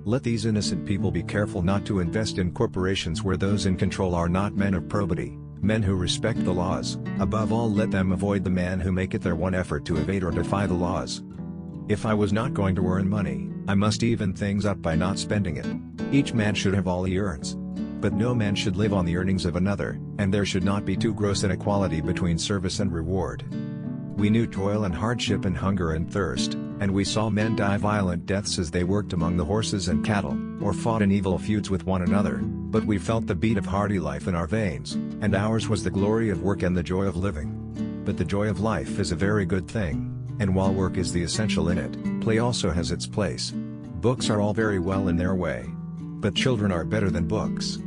Let these innocent people be careful not to invest in corporations where those in control are not men of probity, men who respect the laws. Above all, let them avoid the man who make it their one effort to evade or defy the laws. If I was not going to earn money, I must even things up by not spending it. Each man should have all he earns. But no man should live on the earnings of another, and there should not be too gross an equality between service and reward. We knew toil and hardship and hunger and thirst, and we saw men die violent deaths as they worked among the horses and cattle, or fought in evil feuds with one another, but we felt the beat of hardy life in our veins, and ours was the glory of work and the joy of living. But the joy of life is a very good thing, and while work is the essential in it, play also has its place. Books are all very well in their way. But children are better than books.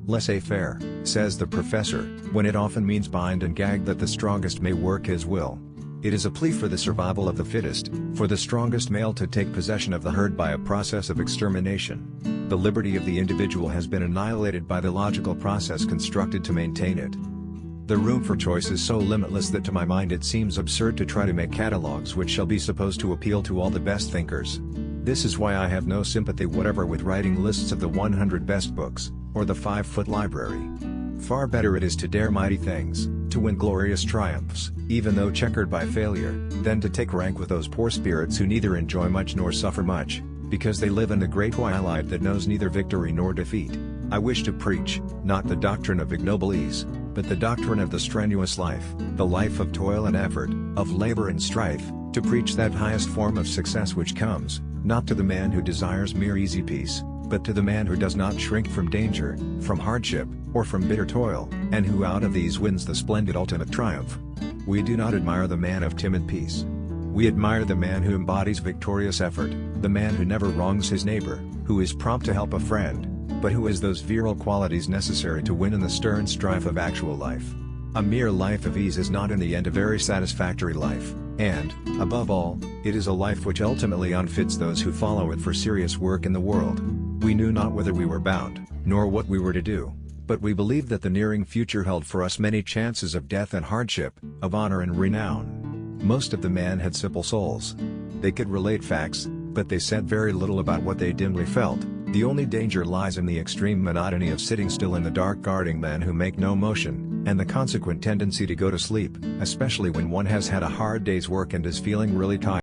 Laissez-faire, says the professor, when it often means bind and gag that the strongest may work his will. It is a plea for the survival of the fittest, for the strongest male to take possession of the herd by a process of extermination. The liberty of the individual has been annihilated by the logical process constructed to maintain it. The room for choice is so limitless that to my mind it seems absurd to try to make catalogs which shall be supposed to appeal to all the best thinkers. This is why I have no sympathy whatever with writing lists of the 100 best books, or the 5-foot library. Far better it is to dare mighty things, to win glorious triumphs, even though checkered by failure, than to take rank with those poor spirits who neither enjoy much nor suffer much, because they live in the great twilight that knows neither victory nor defeat. I wish to preach, not the doctrine of ignoble ease, but the doctrine of the strenuous life, the life of toil and effort, of labor and strife, to preach that highest form of success which comes, not to the man who desires mere easy peace, but to the man who does not shrink from danger, from hardship, or from bitter toil, and who out of these wins the splendid ultimate triumph. We do not admire the man of timid peace. We admire the man who embodies victorious effort, the man who never wrongs his neighbor, who is prompt to help a friend, but who has those virile qualities necessary to win in the stern strife of actual life. A mere life of ease is not in the end a very satisfactory life, and, above all, it is a life which ultimately unfits those who follow it for serious work in the world. We knew not whither we were bound, nor what we were to do, but we believed that the nearing future held for us many chances of death and hardship, of honor and renown. Most of the men had simple souls. They could relate facts, but they said very little about what they dimly felt. The only danger lies in the extreme monotony of sitting still in the dark guarding men who make no motion, and the consequent tendency to go to sleep, especially when one has had a hard day's work and is feeling really tired.